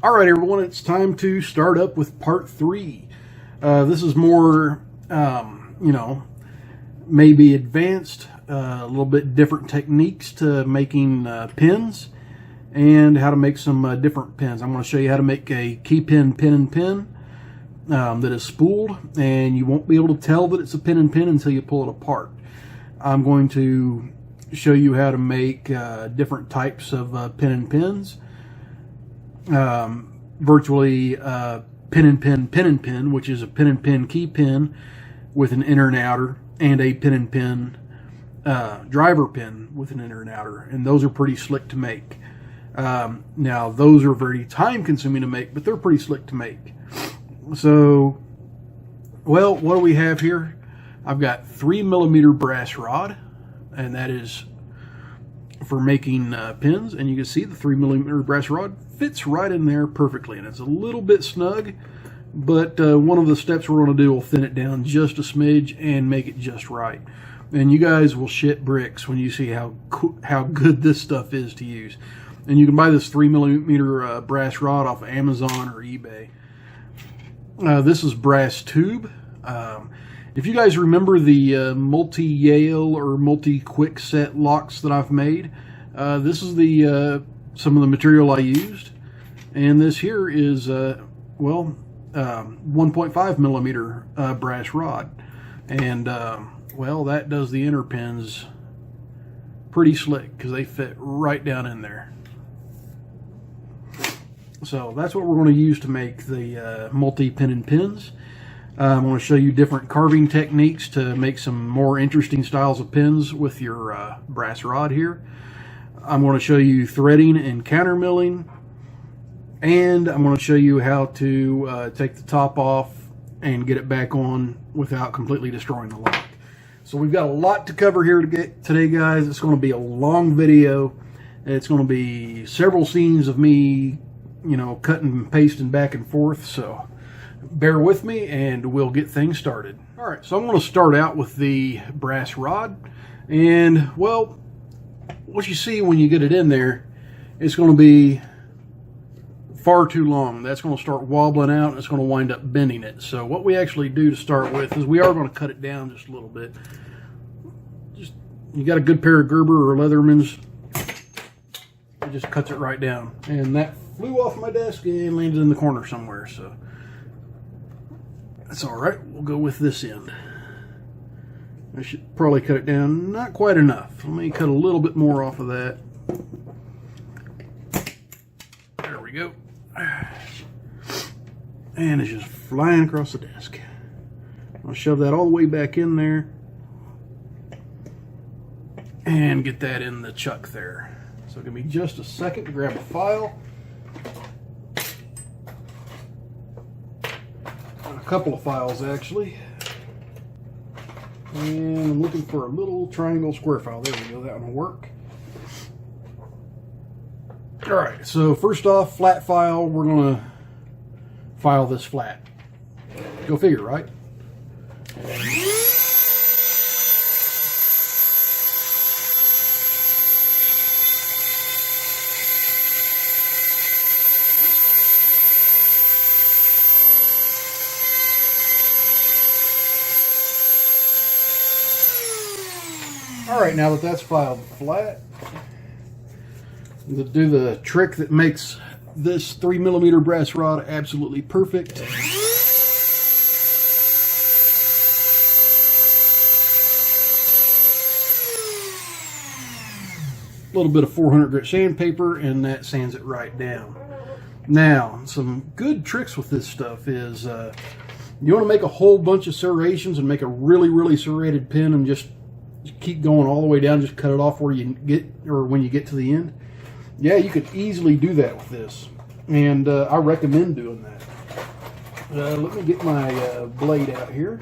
All right, everyone, it's time to start up with part 3. This is more, maybe advanced, a little bit different techniques to making pins and how to make some different pins. I'm going to show you how to make a key pin and pin that is spooled, and you won't be able to tell that it's a pin and pin until you pull it apart. I'm going to show you how to make different types of pin and pins. Virtually pin and pin, which is a pin and pin key pin with an inner and outer, and a pin and pin driver pin with an inner and outer, and those are pretty slick to make. Now those are very time consuming to make, but they're pretty slick to make. So, well, what do we have here? I've got 3mm brass rod, and that is for making pins, and you can see the 3mm brass rod fits right in there perfectly, and it's a little bit snug, but one of the steps we're going to do will thin it down just a smidge and make it just right. And you guys will shit bricks when you see how good this stuff is to use. And you can buy this 3mm brass rod off of Amazon or eBay. This is brass tube. If you guys remember the multi-Yale or multi-quick set locks that I've made, this is the some of the material I used, and this here is 1.5mm brass rod, and well, that does the inner pins pretty slick because they fit right down in there. So that's what we're going to use to make the multi-pin and pins. I'm going to show you different carving techniques to make some more interesting styles of pins with your brass rod here. I'm going to show you threading and counter milling, and I'm going to show you how to take the top off and get it back on without completely destroying the lock. So we've got a lot to cover here today, guys. It's going to be a long video. It's going to be several scenes of me, cutting and pasting back and forth, so bear with me and we'll get things started. All right, so I'm going to start out with the brass rod, and well, what you see when you get it in there, it's going to be far too long. That's going to start wobbling out, and it's going to wind up bending it. So what we actually do to start with is we are going to cut it down just a little bit. You got a good pair of Gerber or Leathermans, it just cuts it right down. And that flew off my desk and landed in the corner somewhere, so that's all right. We'll go with this end. I should probably cut it down, not quite enough. Let me cut a little bit more off of that. There we go. And it's just flying across the desk. I'll shove that all the way back in there and get that in the chuck there. So give me just a second to grab a file. A couple of files, actually. And I'm looking for a little triangle square file. There we go, that one will work. Alright, so first off, flat file, we're going to file this flat. Go figure, right? Alright, now that that's filed flat, to do the trick that makes this 3mm brass rod absolutely perfect. A little bit of 400 grit sandpaper, and that sands it right down. Now, some good tricks with this stuff is you want to make a whole bunch of serrations and make a really serrated pin and just keep going all the way down, just cut it off where you get, or when you get to the end. Yeah, you could easily do that with this, and I recommend doing that. Let me get my blade out here.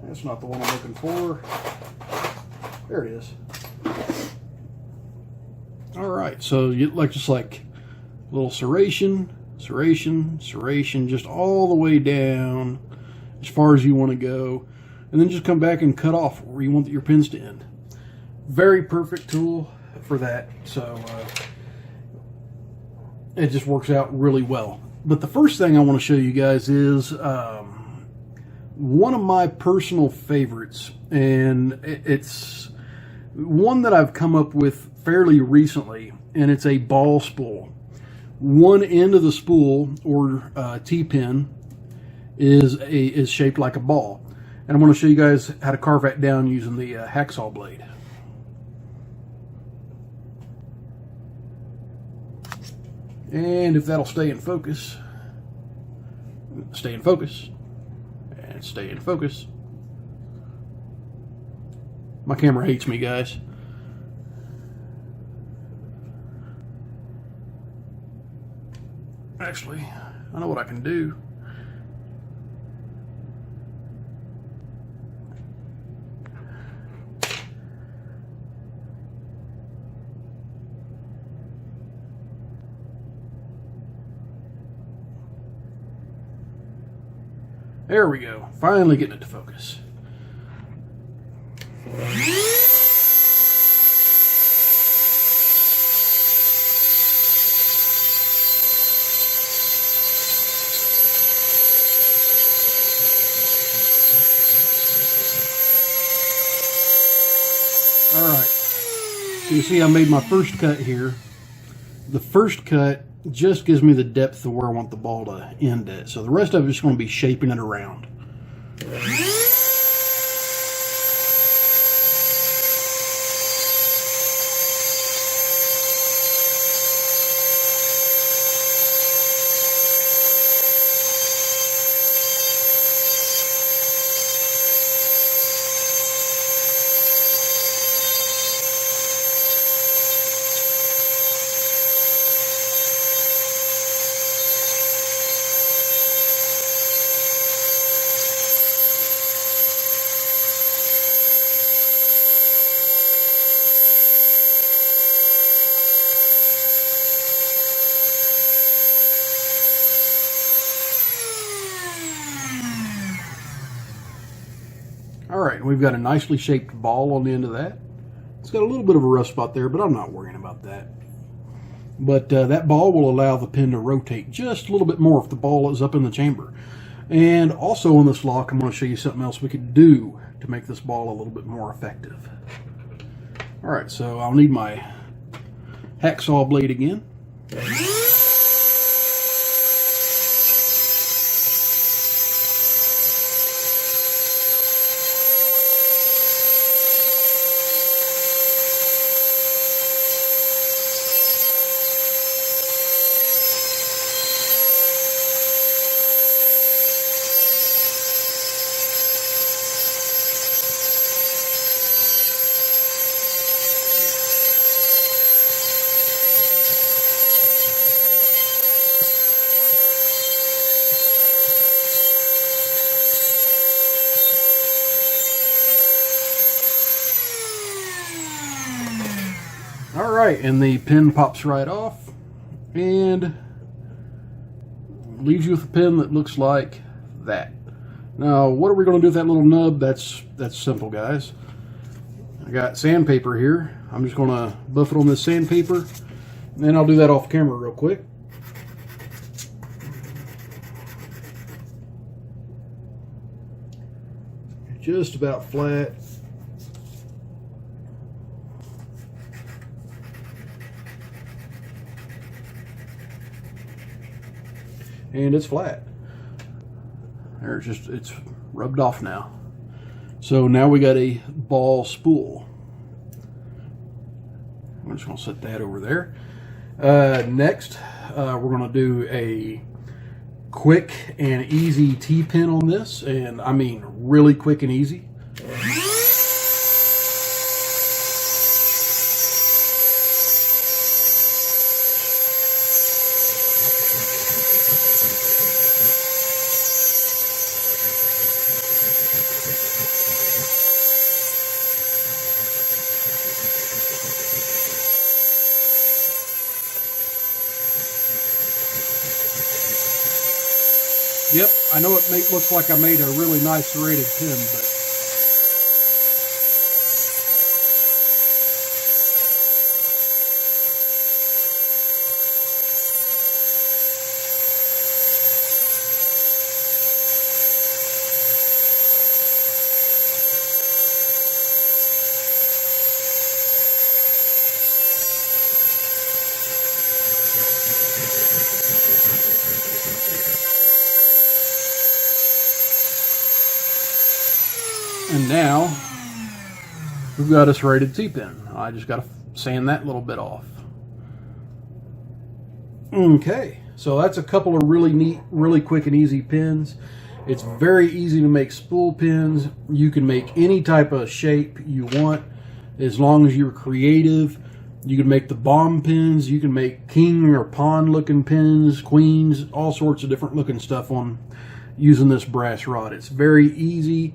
That's not the one I'm looking for. There it is. All right, so you just like a little serration, just all the way down as far as you want to go, and then just come back and cut off where you want your pins to end. Very perfect tool for that. So it just works out really well. But the first thing I want to show you guys is one of my personal favorites, and it's one that I've come up with fairly recently, and it's a ball spool. One end of the spool, or T-pin, is shaped like a ball. And I'm going to show you guys how to carve that down using the hacksaw blade. And if that'll stay in focus, and stay in focus. My camera hates me, guys. Actually, I know what I can do. There we go. Finally getting it to focus. All right. So you see I made my first cut here. The first cut just gives me the depth of where I want the ball to end at. So the rest of it is going to be shaping it around. Alright, we've got a nicely shaped ball on the end of that. It's got a little bit of a rough spot there, but I'm not worrying about that. But that ball will allow the pin to rotate just a little bit more if the ball is up in the chamber. And also on this lock, I'm going to show you something else we could do to make this ball a little bit more effective. Alright, so I'll need my hacksaw blade again. Alright, and the pin pops right off and leaves you with a pin that looks like that. Now, what are we going to do with that little nub? That's simple, guys. I got sandpaper here. I'm just going to buff it on this sandpaper, and I'll do that off camera real quick. Just about flat. And it's flat. It's rubbed off now. So now we got a ball spool. I'm just going to set that over there. Next, we're going to do a quick and easy T-pin on this, and I mean really quick and easy. Yep, I know it looks like I made a really nice serrated pin, but And now we've got a serrated T-pin. I just got to sand that little bit off. Okay, so that's a couple of really neat, really quick and easy pins. It's very easy to make spool pins. You can make any type of shape you want as long as you're creative. You can make the bomb pins. You can make king or pawn looking pins, queens, all sorts of different looking stuff on using this brass rod. It's very easy.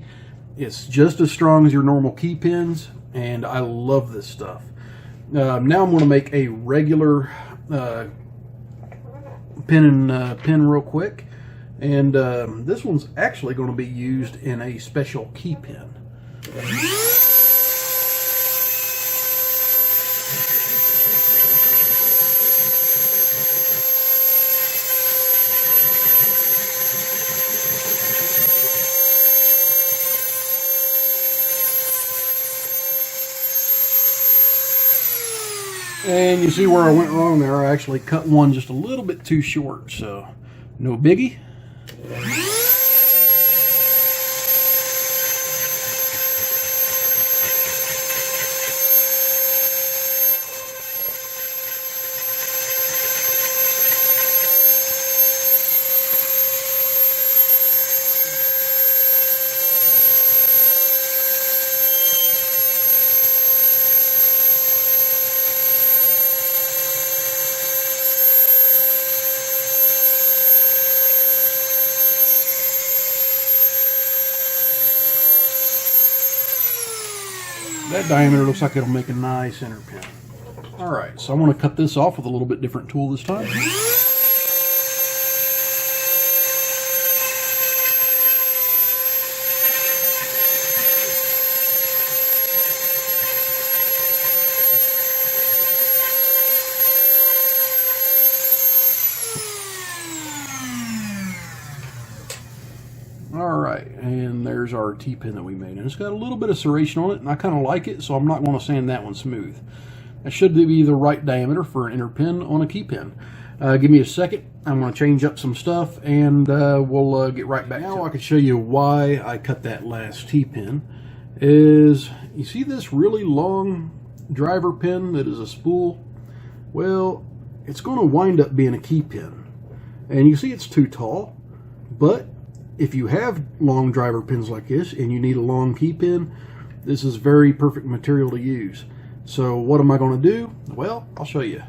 It's just as strong as your normal key pins, and I love this stuff. Now I'm going to make a regular pin real quick, and this one's actually going to be used in a special key pin. And you see where I went wrong there. I actually cut one just a little bit too short, so no biggie. That diameter looks like it'll make a nice center pin. Alright, so I'm going to cut this off with a little bit different tool this time. Alright, and there's our T-pin that we made. And it's got a little bit of serration on it, and I kind of like it, so I'm not going to sand that one smooth. That should be the right diameter for an inner pin on a key pin. Give me a second. I'm going to change up some stuff, and we'll get right back. Now I can show you why I cut that last T-pin. You see this really long driver pin that is a spool? Well, it's going to wind up being a key pin. And you see it's too tall, but if you have long driver pins like this and you need a long key pin, this is very perfect material to use. So what am I going to do? Well, I'll show you.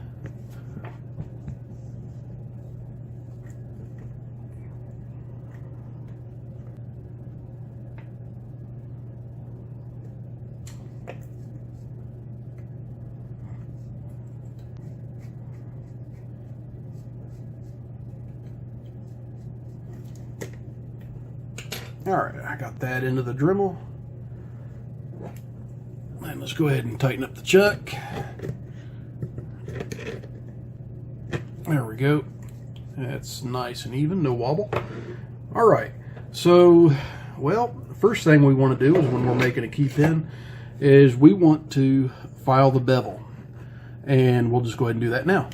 Alright, I got that into the Dremel. And let's go ahead and tighten up the chuck. There we go. That's nice and even, no wobble. Alright, so, well, first thing we want to do is when we're making a key pin is we want to file the bevel. And we'll just go ahead and do that now.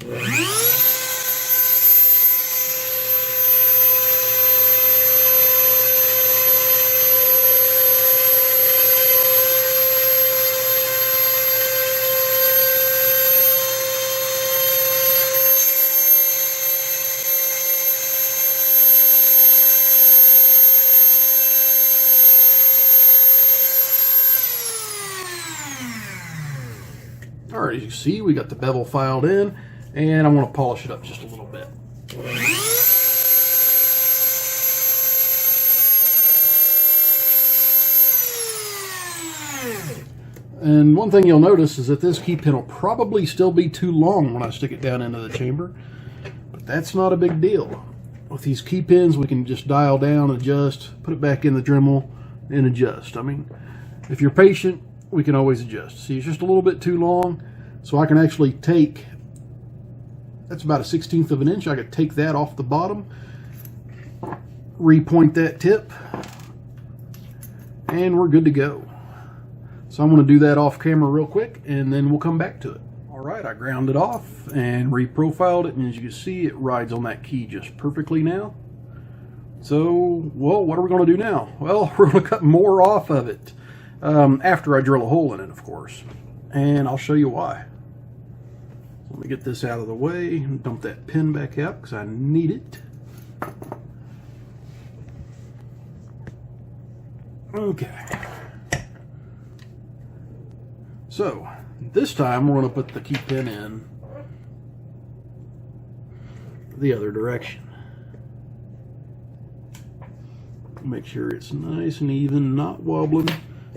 Alright, as you see, we got the bevel filed in, and I want to polish it up just a little bit. And one thing you'll notice is that this key pin will probably still be too long when I stick it down into the chamber, but that's not a big deal. With these key pins, we can just dial down, adjust, put it back in the Dremel, and adjust. I mean, if you're patient, we can always adjust. See, it's just a little bit too long, so I can actually take, that's about 1/16 of an inch, I could take that off the bottom, repoint that tip, and we're good to go. So I'm going to do that off camera real quick, and then we'll come back to it. Alright, I ground it off and reprofiled it, and as you can see, it rides on that key just perfectly now. So, well, what are we going to do now? Well, we're going to cut more off of it. After I drill a hole in it, of course. And I'll show you why. Let me get this out of the way and dump that pin back out because I need it. Okay. So, this time we're going to put the key pin in the other direction. Make sure it's nice and even, not wobbling.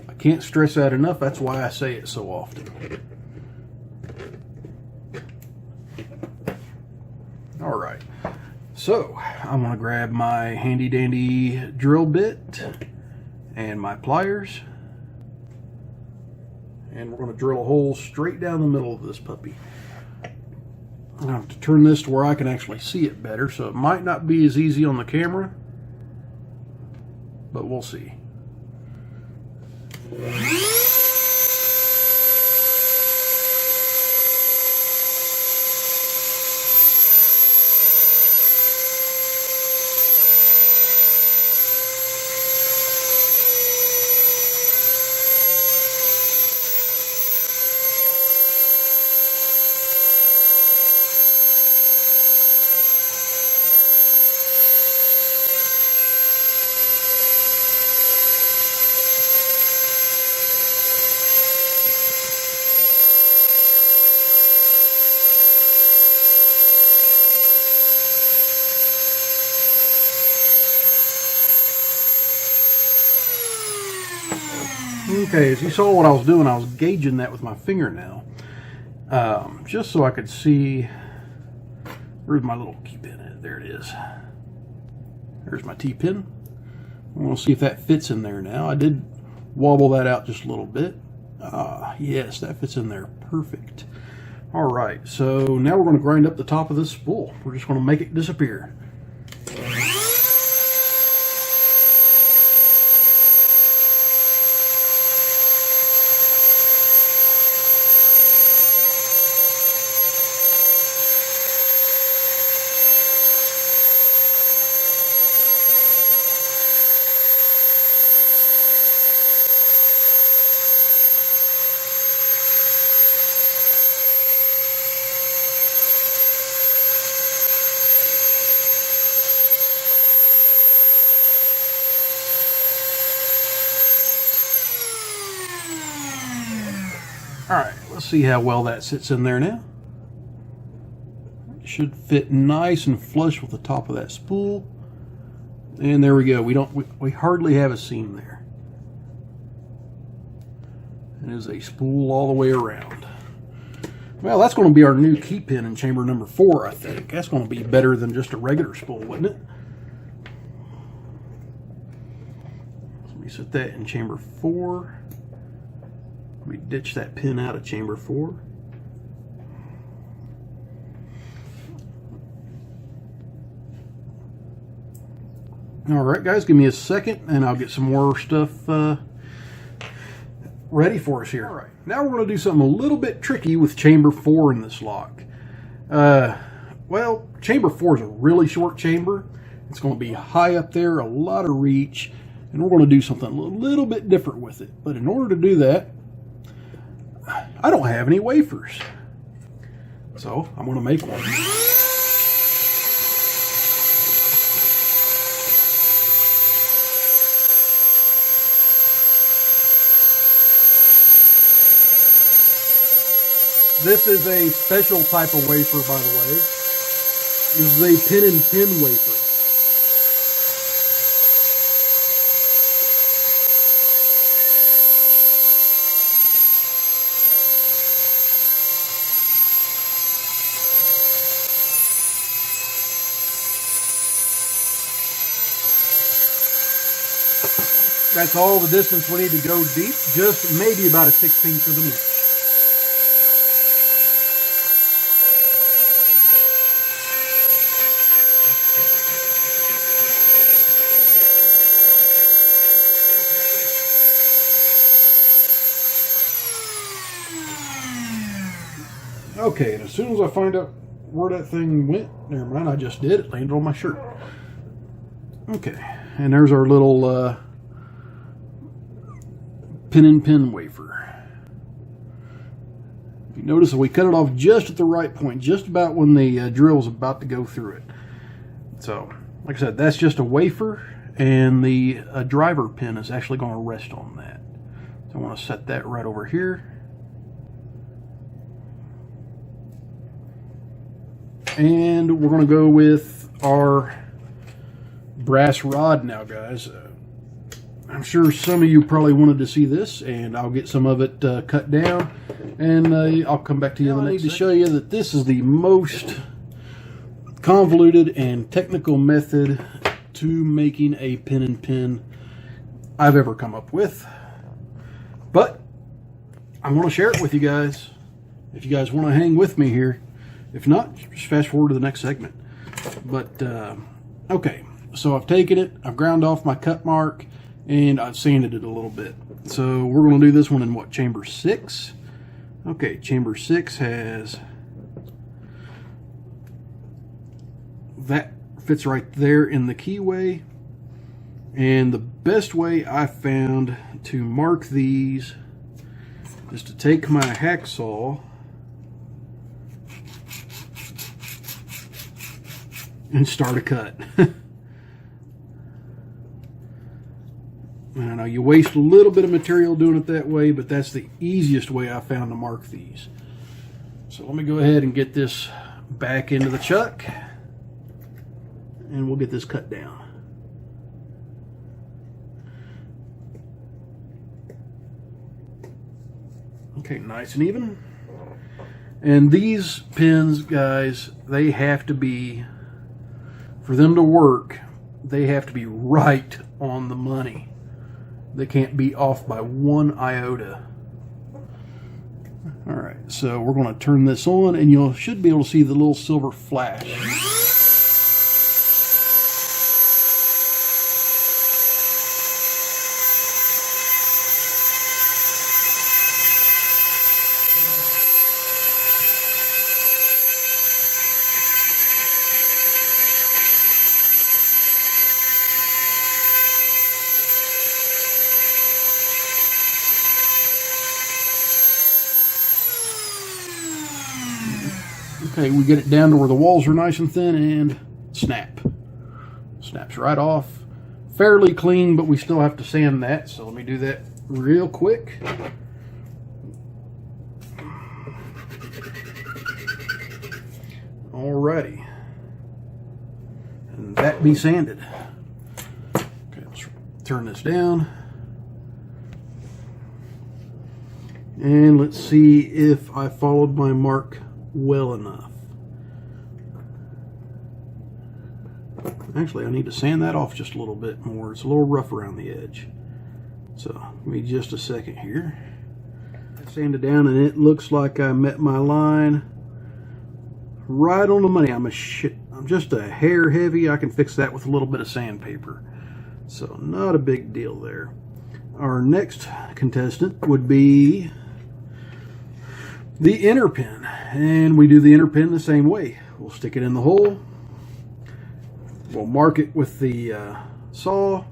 I can't stress that enough. That's why I say it so often. All right. So, I'm going to grab my handy dandy drill bit and my pliers. And we're going to drill a hole straight down the middle of this puppy. I'm going to have to turn this to where I can actually see it better, so it might not be as easy on the camera, but we'll see. Okay, as you saw what I was doing, I was gauging that with my fingernail, just so I could see. Where's my little key pin at? There it is. There's my T-pin. I want to see if that fits in there now. I did wobble that out just a little bit. Yes, that fits in there perfect. All right, so now we're going to grind up the top of this spool. We're just going to make it disappear. Alright, let's see how well that sits in there now. It should fit nice and flush with the top of that spool. And there we go. We hardly have a seam there. It is a spool all the way around. Well, that's going to be our new key pin in chamber number 4, I think. That's going to be better than just a regular spool, wouldn't it? Let me set that in chamber 4. Let me ditch that pin out of chamber 4. Alright guys, give me a second and I'll get some more stuff ready for us here. Alright, now we're going to do something a little bit tricky with chamber 4 in this lock. Well, chamber 4 is a really short chamber. It's going to be high up there, a lot of reach, and we're going to do something a little bit different with it. But in order to do that, I don't have any wafers, so I'm going to make one. This is a special type of wafer, by the way. This is a pin and pin wafer. That's all the distance we need to go deep, just maybe about a 1/16 of an inch. Okay, and as soon as I find out where that thing went, never mind, I just did, it landed on my shirt. Okay, and there's our little pin and pin wafer. If you notice that we cut it off just at the right point, just about when the drill is about to go through it. So, like I said, that's just a wafer, and the driver pin is actually going to rest on that. So I want to set that right over here. And we're going to go with our brass rod now, guys. I'm sure some of you probably wanted to see this, and I'll get some of it cut down, and I'll come back to you in the next. I need to show you that this is the most convoluted and technical method to making a pin and pin I've ever come up with, but I'm going to share it with you guys if you guys want to hang with me here. If not, just fast forward to the next segment. But okay, so I've taken it, I've ground off my cut mark, and I've sanded it a little bit. So we're going to do this one in what, chamber 6? Okay, chamber 6 has that, fits right there in the keyway. And the best way I found to mark these is to take my hacksaw and start a cut. I know you waste a little bit of material doing it that way, but that's the easiest way I found to mark these. So let me go ahead and get this back into the chuck, and we'll get this cut down. Okay, nice and even. And these pins, guys, they have to be, for them to work, they have to be right on the money. They can't be off by 1 iota. Alright, so we're going to turn this on, and you should be able to see the little silver flash. Okay, we get it down to where the walls are nice and thin, and snap. Snaps right off. Fairly clean, but we still have to sand that, so let me do that real quick. Alrighty. And that be sanded. Okay, let's turn this down. And let's see if I followed my mark well enough. Actually, I need to sand that off just a little bit more. It's a little rough around the edge. So, give me just a second here. I sanded down, and it looks like I met my line right on the money. I'm just a hair heavy. I can fix that with a little bit of sandpaper. So, not a big deal there. Our next contestant would be the inner pin, and we do the inner pin the same way. We'll stick it in the hole, we'll mark it with the saw,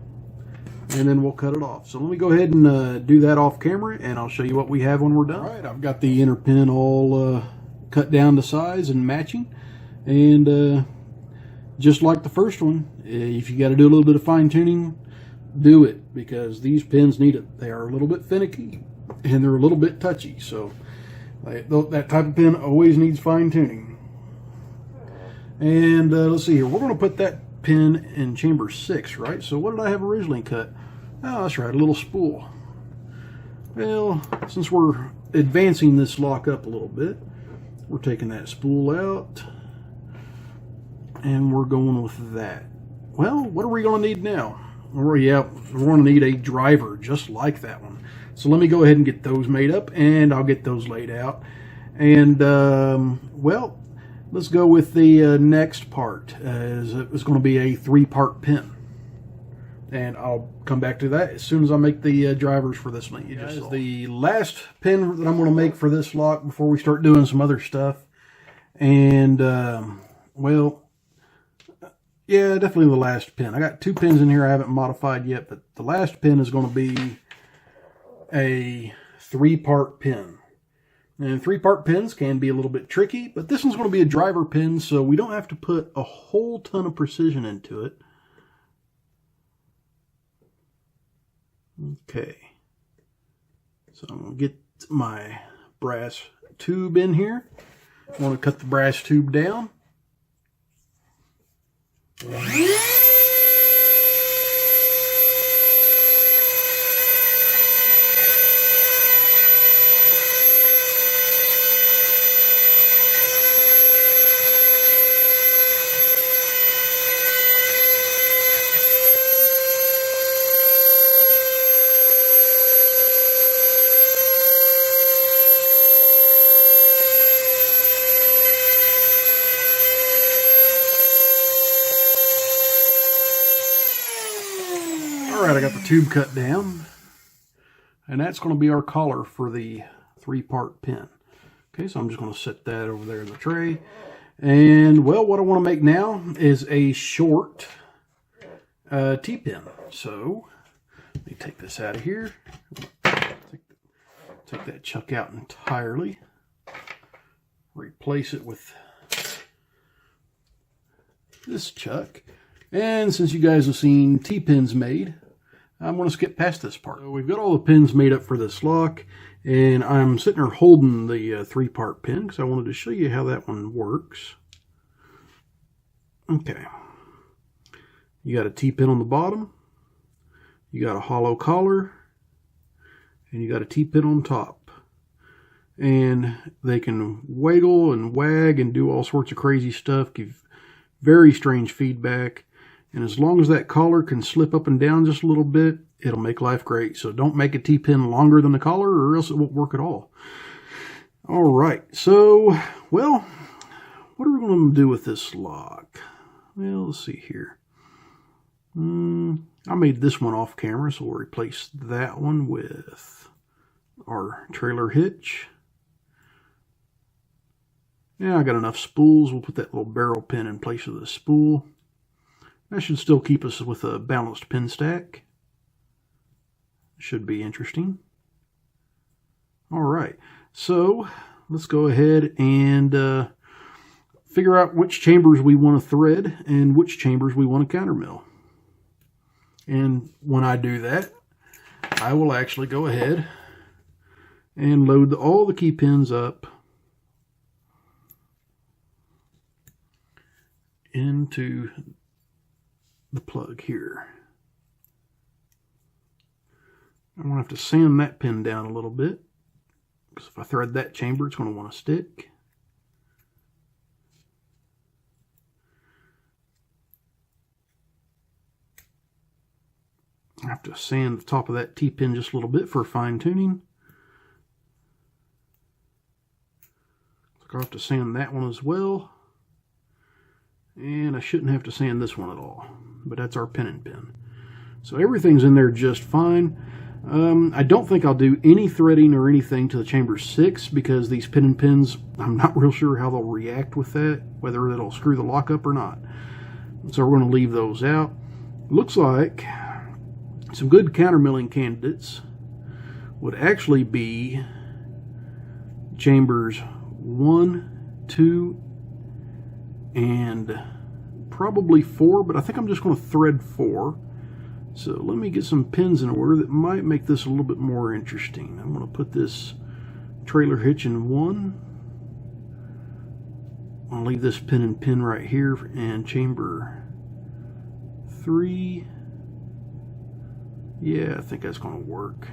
and then we'll cut it off. So let me go ahead and do that off camera, and I'll show you what we have when we're done. Alright, I've got the inner pin all cut down to size and matching, and just like the first one, if you got to do a little bit of fine tuning, do it, because these pins need it. They are a little bit finicky, and they're a little bit touchy, so that type of pin always needs fine tuning. And let's see here, we're going to put that pin in chamber 6, right? So what did I have originally cut? Oh, that's right, a little spool. Well, since we're advancing this lock up a little bit, we're taking that spool out, and we're going with that. Well, what are we going to need now? We're going to need a driver just like that one. So let me go ahead and get those made up, and I'll get those laid out. And, well, let's go with the next part. It's going to be a 3-part pin. And I'll come back to that as soon as I make the drivers for this one. This is the last pin that I'm going to make for this lock before we start doing some other stuff. And, well, yeah, definitely the last pin. I got 2 pins in here I haven't modified yet, but the last pin is going to be a 3-part pin. And 3-part pins can be a little bit tricky, but this one's going to be a driver pin, so we don't have to put a whole ton of precision into it. Okay. So I'm going to get my brass tube in here. I want to cut the brass tube down. Alright, I got the tube cut down, and that's going to be our collar for the 3-part pin. Okay, so I'm just going to set that over there in the tray. And, well, what I want to make now is a short T-pin. So, let me take this out of here. Take that chuck out entirely. Replace it with this chuck. And since you guys have seen T-pins made, I'm going to skip past this part. So we've got all the pins made up for this lock, and I'm sitting there holding the 3-part pin because I wanted to show you how that one works. Okay. You got a T-pin on the bottom, you got a hollow collar, and you got a T-pin on top. And they can wiggle and wag and do all sorts of crazy stuff, give very strange feedback. And as long as that collar can slip up and down just a little bit, it'll make life great. So don't make a T-pin longer than the collar or else it won't work at all. All right, so, well, what are we going to do with this lock? Well, let's see here. I made this one off camera, so we'll replace that one with our trailer hitch. Yeah, I got enough spools. We'll put that little barrel pin in place of the spool. That should still keep us with a balanced pin stack. Should be interesting. All right, so let's go ahead and figure out which chambers we want to thread and which chambers we want to countermill. And when I do that, I will actually go ahead and load all the key pins up into the plug here. I'm going to have to sand that pin down a little bit, because if I thread that chamber, it's going to want to stick. I have to sand the top of that T-pin just a little bit for fine tuning. I'll have to sand that one as well. And I shouldn't have to sand this one at all, but that's our pin and pin. So everything's in there just fine. I don't think I'll do any threading or anything to the chamber 6 because these pin and pins, I'm not real sure how they'll react with that, whether it'll screw the lock up or not. So we're going to leave those out. Looks like some good countermilling candidates would actually be chambers 1, 2, and probably 4, but I think I'm just going to thread 4. So let me get some pins in order that might make this a little bit more interesting. I'm going to put this trailer hitch in 1. I'll leave this pin and pin right here, and chamber 3. Yeah, I think that's going to work.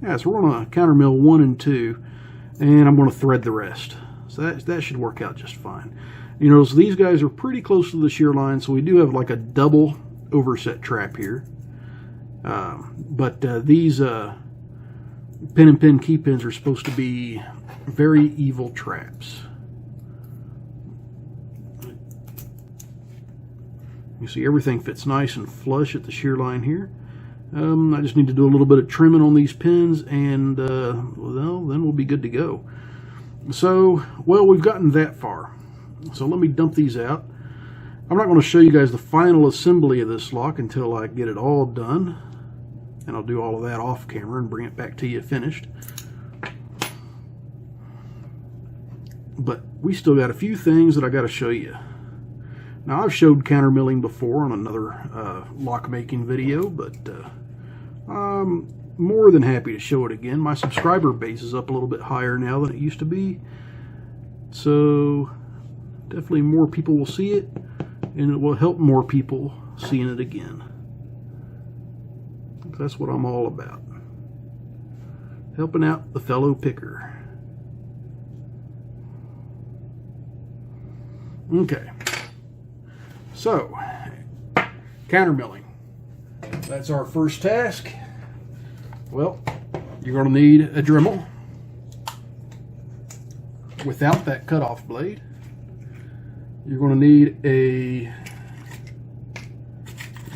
Yeah, so we're going to countermill 1 and 2, and I'm going to thread the rest. So that should work out just fine. You know, so these guys are pretty close to the shear line, so we do have like a double overset trap here. But these pin and pin key pins are supposed to be very evil traps. You see everything fits nice and flush at the shear line here. I just need to do a little bit of trimming on these pins, and well, then we'll be good to go. So, well, we've gotten that far. So let me dump these out. I'm not going to show you guys the final assembly of this lock until I get it all done. and I'll do all of that off camera and bring it back to you finished. But we still got a few things that I got to show you. Now, I've showed countermilling before on another lock making video, but I'm more than happy to show it again. My subscriber base is up a little bit higher now than it used to be, so definitely more people will see it, and it will help more people seeing it again. That's what I'm all about, helping out the fellow picker. Okay, so countermilling, that's our first task. Well, you're going to need a Dremel without that cutoff blade. You're going to need a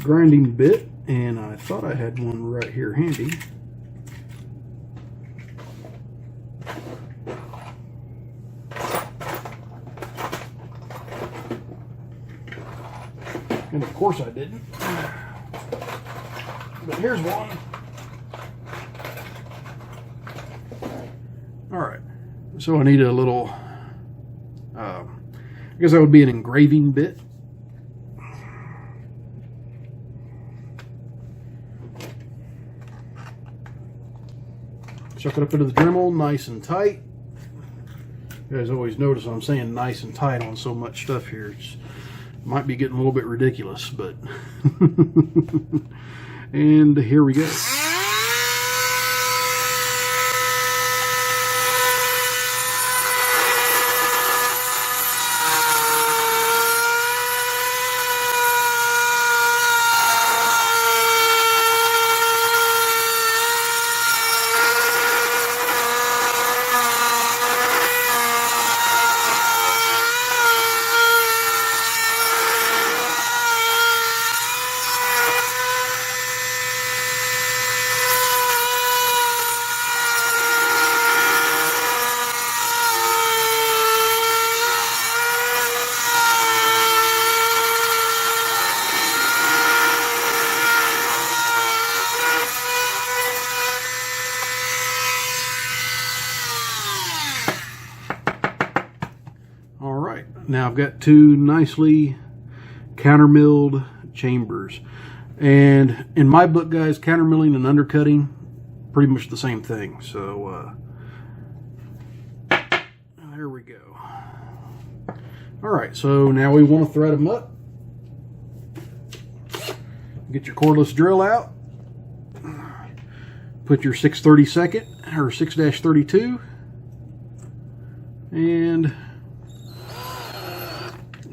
grinding bit, and I thought I had one right here handy. And of course I didn't. But here's one. Alright, so I need a little, I guess that would be an engraving bit. Chuck it up into the Dremel, nice and tight. You guys always notice I'm saying nice and tight on so much stuff here. It might be getting a little bit ridiculous, but and here we go. Now I've got two nicely countermilled chambers, and in my book, guys, countermilling and undercutting pretty much the same thing. So there we go. All right, so now we want to thread them up. Get your cordless drill out. Put your 6/32 or 6-32 and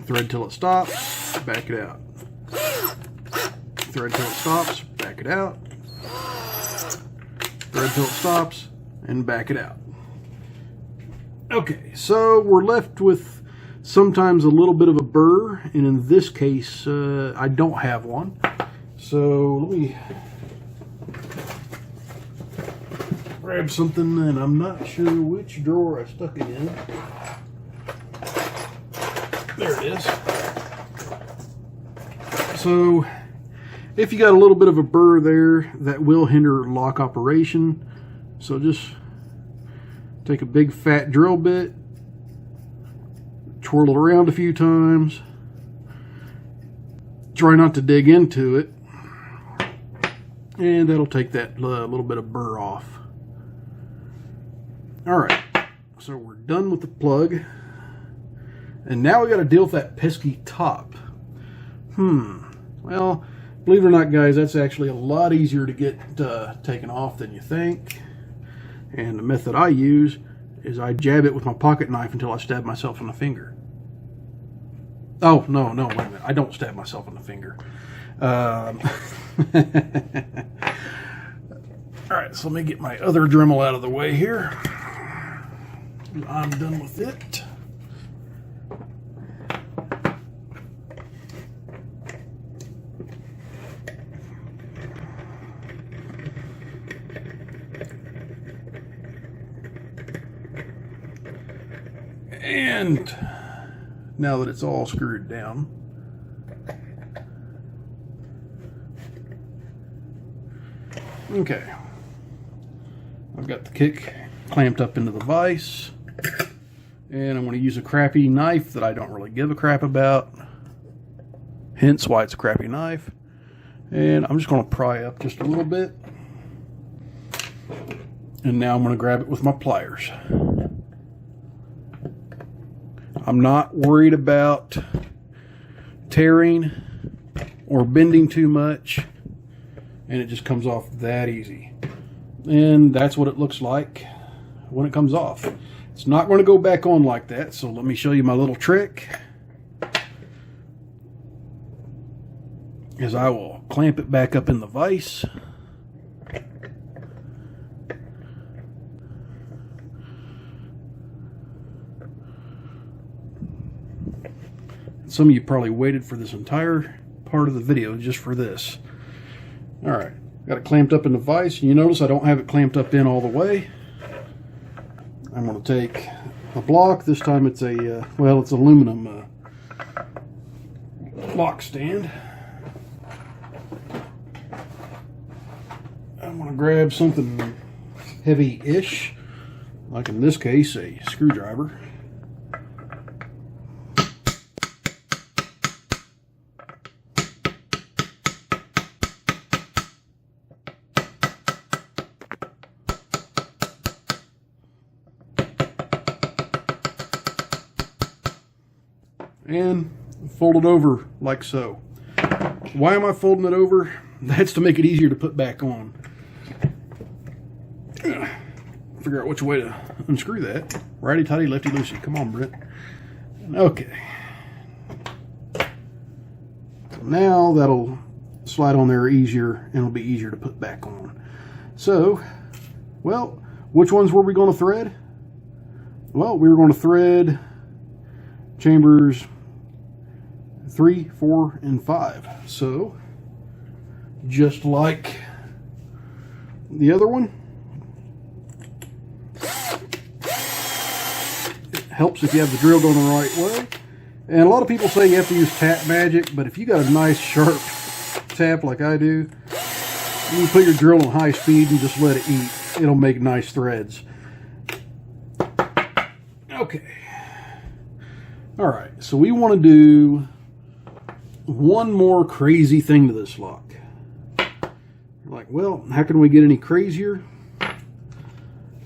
thread till it stops, back it out. Thread till it stops, back it out. Thread till it stops, and back it out. Okay, so we're left with sometimes a little bit of a burr, and in this case, I don't have one. So let me grab something, and I'm not sure which drawer I stuck it in. There it is. So if you got a little bit of a burr there, that will hinder lock operation. So just take a big fat drill bit, twirl it around a few times, try not to dig into it, and that'll take that little bit of burr off. Alright, so we're done with the plug. And now we got to deal with that pesky top. Well, believe it or not, guys, that's actually a lot easier to get taken off than you think. And the method I use is I jab it with my pocket knife until I stab myself in the finger. Oh, no, wait a minute. I don't stab myself in the finger. Alright, so let me get my other Dremel out of the way here. I'm done with it. And now that it's all screwed down, Okay. I've got the kick clamped up into the vise. And I'm going to use a crappy knife that I don't really give a crap about. Hence why it's a crappy knife. And I'm just going to pry up just a little bit. And now I'm going to grab it with my pliers. I'm not worried about tearing or bending too much. And it just comes off that easy. And that's what it looks like when it comes off. It's not going to go back on like that, so let me show you my little trick. Is I will clamp it back up in the vise. Some of you probably waited for this entire part of the video just for this. Alright, got it clamped up in the vise. You notice I don't have it clamped up in all the way. I'm going to take a block. This time it's a, well, it's aluminum lock stand. I'm going to grab something heavy-ish, like in this case, a screwdriver. And fold it over like so. Why am I folding it over? That's to make it easier to put back on. Figure out which way to unscrew that. Righty tighty, lefty loosey. Come on, Brent. Okay. So now that'll slide on there easier and it'll be easier to put back on. So, well, which ones were we going to thread? Well, we were going to thread chambers 3, 4, and 5. So, just like the other one, it helps if you have the drill going the right way. And a lot of people say you have to use tap magic, but if you got a nice sharp tap like I do, you can put your drill on high speed and just let it eat. It'll make nice threads. Okay. Alright, so we want to do one more crazy thing to this lock. You're like, well, how can we get any crazier?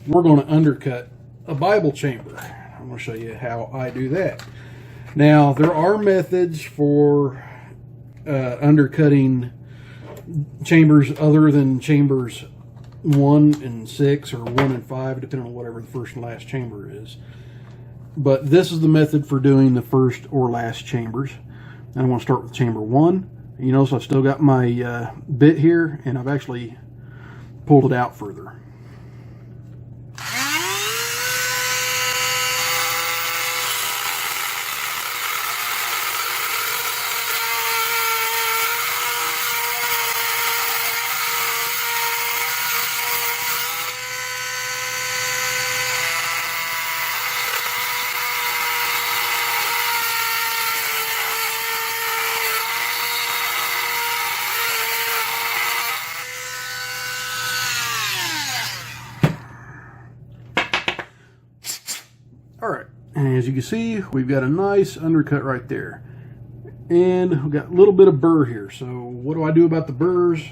We're going to undercut a Bible chamber. I'm going to show you how I do that. Now, there are methods for undercutting chambers other than chambers 1 and 6 or 1 and 5, depending on whatever the first and last chamber is. But this is the method for doing the first or last chambers. And I want to start with chamber 1. You notice I've still got my bit here, and I've actually pulled it out further. Alright, and as you can see, we've got a nice undercut right there. And we've got a little bit of burr here. So what do I do about the burrs?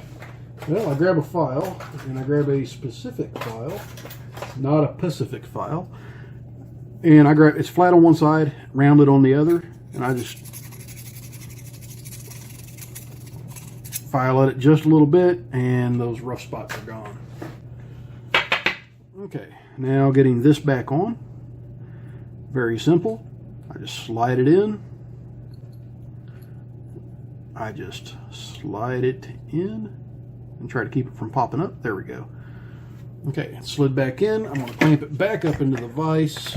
Well, I grab a file, and I grab a specific file, not a Pacific file. And I grab, it's flat on one side, rounded on the other, and I just file at it just a little bit, and those rough spots are gone. Okay, now getting this back on. Very simple. I just slide it in. I just slide it in and try to keep it from popping up. There we go. Okay, it slid back in. I'm going to clamp it back up into the vise.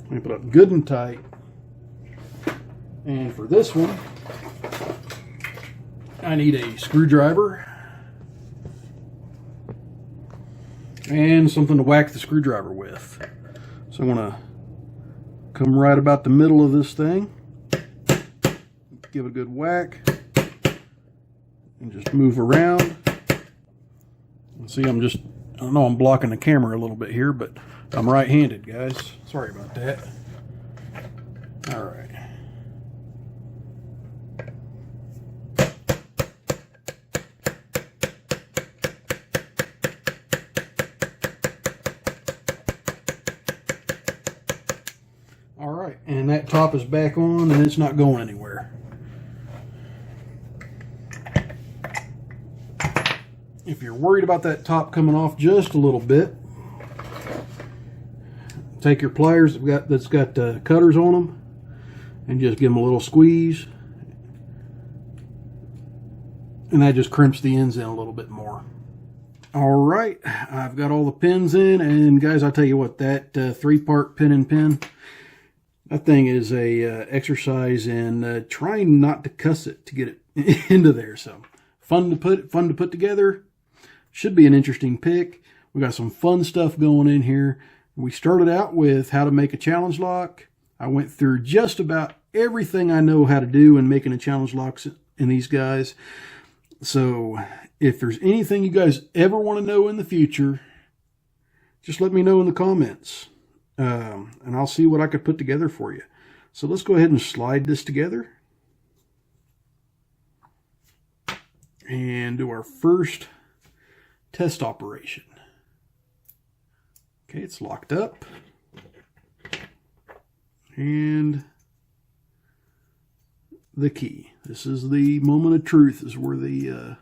Clamp it up good and tight. And for this one, I need a screwdriver. and something to whack the screwdriver with. So I'm going to come right about the middle of this thing, give it a good whack, and just move around. And see, I know I'm blocking the camera a little bit here, but I'm right-handed, guys. Sorry about that. All right. All right, and that top is back on, and it's not going anywhere. If you're worried about that top coming off just a little bit, take your pliers that's got cutters on them and just give them a little squeeze, and that just crimps the ends in a little bit more. All right, I've got all the pins in, and guys, I'll tell you what, that 3-part pin and pin, that thing is a exercise in trying not to cuss it to get it into there. So fun to put together. Should be an interesting pick. We got some fun stuff going in here. We started out with how to make a challenge lock. I went through just about everything I know how to do in making a challenge lock in these guys. So if there's anything you guys ever want to know in the future, just let me know in the comments. And I'll see what I could put together for you. So let's go ahead and slide this together. And do our first test operation. Okay, it's locked up. And the key. This is the moment of truth. This is where the...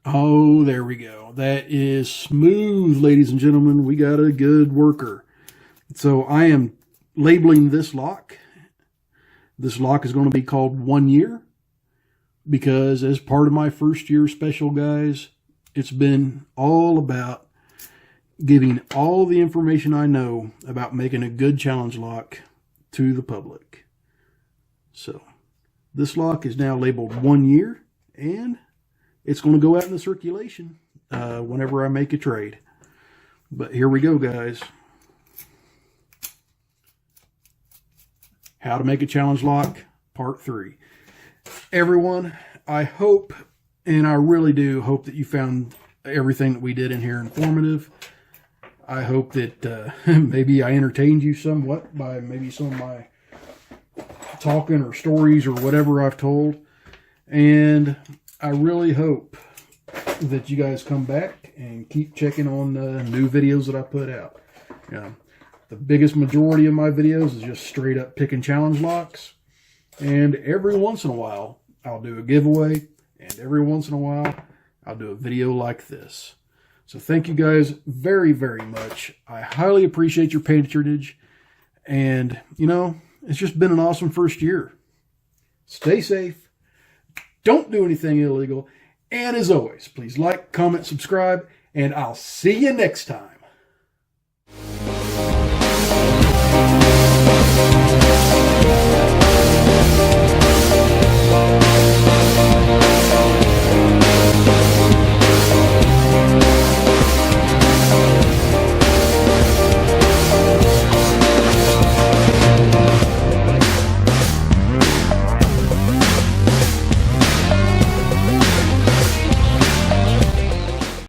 Oh, there we go. That is smooth, ladies and gentlemen. We got a good worker. So I am labeling this lock. This lock is going to be called 1 year, because as part of my first year special, guys, it's been all about giving all the information I know about making a good challenge lock to the public. So this lock is now labeled 1 year, and it's going to go out in the circulation whenever I make a trade. But here we go, guys. How to make a challenge lock, part 3. Everyone, I hope, and I really do hope that you found everything that we did in here informative. I hope that maybe I entertained you somewhat by maybe some of my talking or stories or whatever I've told. And I really hope that you guys come back and keep checking on the new videos that I put out. The biggest majority of my videos is just straight up picking challenge locks. And every once in a while, I'll do a giveaway. And every once in a while, I'll do a video like this. So thank you guys very, very much. I highly appreciate your patronage. And, it's just been an awesome first year. Stay safe. Don't do anything illegal. And as always, please like, comment, subscribe, and I'll see you next time.